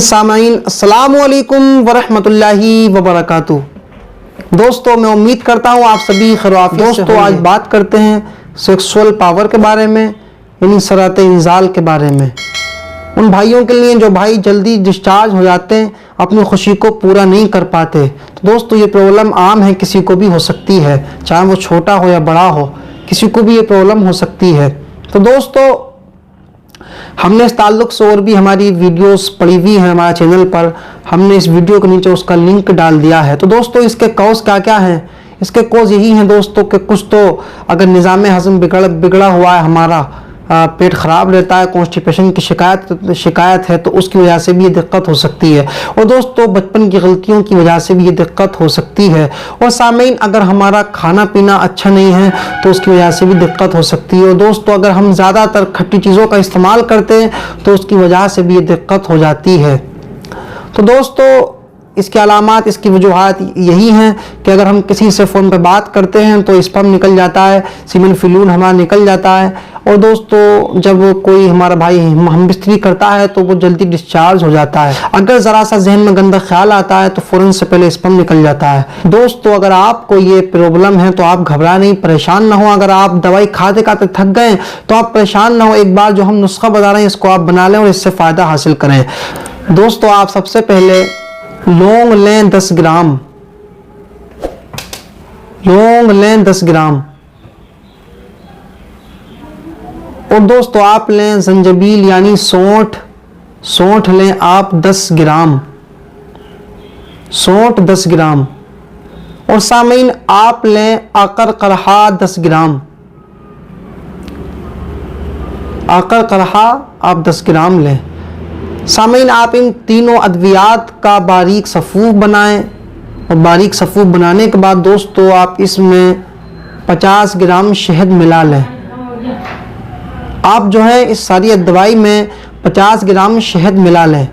सामाईन अस्सलामु अलैकुम वरहमतुल्लाहि वबरकातुहू। दोस्तों, मैं उम्मीद करता हूँ आप सभी खैर। दोस्तों, आज बात करते हैं सेक्सुअल पावर के बारे में, यानी सरात इंजाल के बारे में। उन भाइयों के लिए जो भाई जल्दी डिस्चार्ज हो जाते हैं, अपनी खुशी को पूरा नहीं कर पाते। तो दोस्तों, ये प्रॉब्लम आम है, किसी को भी हो सकती है, चाहे वो छोटा हो या बड़ा हो, किसी को भी ये प्रॉब्लम हो सकती है। तो दोस्तों, हमने इस ताल्लुक से और भी हमारी वीडियोस पड़ी हुई हैं हमारे चैनल पर। हमने इस वीडियो के नीचे उसका लिंक डाल दिया है। तो दोस्तों, इसके कॉज क्या क्या हैं? इसके कॉज यही हैं दोस्तों कि कुछ तो अगर निज़ाम हज़म बिगड़ा हुआ है, हमारा पेट ख़राब रहता है, कॉन्स्टिपेशन की शिकायत है, तो उसकी वजह से भी ये दिक्कत हो सकती है। और दोस्तों, बचपन की गलतियों की वजह से भी ये दिक्कत हो सकती है। और सामईन, अगर हमारा खाना पीना अच्छा नहीं है तो उसकी वजह से भी दिक्कत हो सकती है। और दोस्तों, अगर हम ज़्यादातर खट्टी चीज़ों का इस्तेमाल करते हैं तो उसकी वजह से भी ये दिक्कत हो जाती है। तो दोस्तों, इसके अलामात, इसकी वजूहात यही हैं कि अगर हम किसी से फ़ोन पर बात करते हैं तो स्पर्म निकल जाता है, सीमेन फ्लूइड हमारा निकल जाता है। और दोस्तों, जब कोई हमारा भाई हम बिस्तरी करता है तो वो जल्दी डिस्चार्ज हो जाता है। अगर ज़रा सा जहन में गंदा ख्याल आता है तो फ़ौरन से पहले स्पर्म निकल जाता है। दोस्तों, अगर आपको ये प्रॉब्लम है तो आप घबरा नहीं, परेशान ना हो। अगर आप दवाई खाते खाते थक गए तो आप परेशान ना हो। एक बार जो हम नुस्खा बता रहे हैं इसको आप बना लें और इससे फ़ायदा हासिल करें। दोस्तों, आप सबसे पहले लौंग लें 10 ग्राम। लौंग लें 10 ग्राम। और दोस्तों, आप लें जंजबील यानी सौंठ। सौंठ लें आप 10 ग्राम। सौंठ 10 ग्राम। और सामीन, आप लें आकर करहा 10 ग्राम। आकर करहा आप 10 ग्राम लें। सामीन, आप इन तीनों अद्वियात का बारीक सफ़ूफ बनाएं। और बारीक सफ़ूफ बनाने के बाद दोस्तों, आप इसमें 50 ग्राम शहद मिला लें। आप जो है इस सारी दवाई में 50 ग्राम शहद मिला लें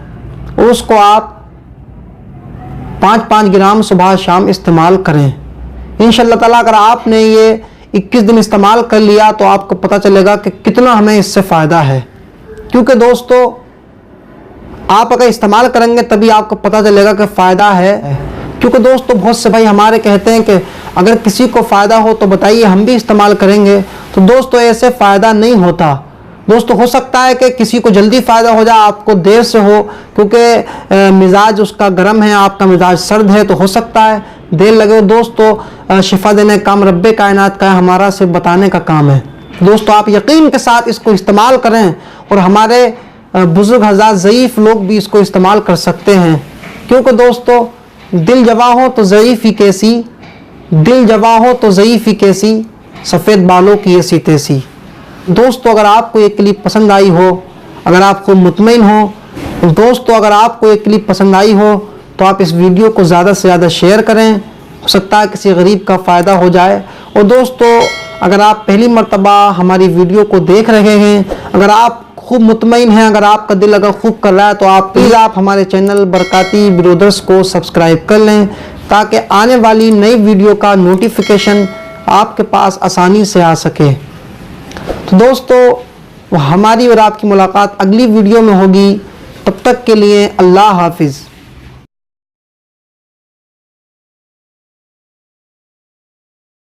और उसको आप 5-5 ग्राम सुबह शाम इस्तेमाल करें। इंशाअल्लाह ताला अगर आपने ये 21 दिन इस्तेमाल कर लिया तो आपको पता चलेगा कि कितना हमें इससे फ़ायदा है। क्योंकि दोस्तों, आप अगर इस्तेमाल करेंगे तभी आपको पता चलेगा कि फ़ायदा है। क्योंकि दोस्तों, बहुत से भाई हमारे कहते हैं कि अगर किसी को फ़ायदा हो तो बताइए, हम भी इस्तेमाल करेंगे। तो दोस्तों, ऐसे फ़ायदा नहीं होता। दोस्तों, हो सकता है कि किसी को जल्दी फ़ायदा हो जाए, आपको देर से हो, क्योंकि मिजाज उसका गर्म है, आपका मिजाज सर्द है, तो हो सकता है देर लगे। दोस्तों, शिफा देने का काम रब्बे कायनात का है, हमारा सिर्फ बताने का काम है। दोस्तों, आप यकीन के साथ इसको इस्तेमाल करें और हमारे बुजुर्ग हज़ार ज़ईफ़ लोग भी इसको इस्तेमाल कर सकते हैं। क्योंकि दोस्तों, दिल जवा हो तो ज़ईफ़ ही कैसी, दिल जवा हो तो ज़ईफ़ ही कैसी, सफ़ेद बालों की ऐसी तैसी। दोस्तों, अगर आपको ये क्लिप पसंद आई हो, अगर आप खूब मुतमईन हो, दोस्तों अगर आपको ये क्लिप पसंद आई हो तो आप इस वीडियो को ज़्यादा से ज़्यादा शेयर करें। हो सकता है किसी गरीब का फ़ायदा हो जाए। और दोस्तों, अगर आप पहली मर्तबा हमारी वीडियो को देख रहे हैं, अगर आप खूब मुतमईन हैं, अगर आपका दिल अगर खूब कर रहा है तो आप प्लीज़ आप हमारे चैनल बरकाती ब्रदर्स को सब्सक्राइब कर लें, ताकि आने वाली नई वीडियो का नोटिफिकेशन आपके पास आसानी से आ सके। तो दोस्तों, हमारी और आपकी मुलाकात अगली वीडियो में होगी। तब तक के लिए अल्लाह हाफिज़।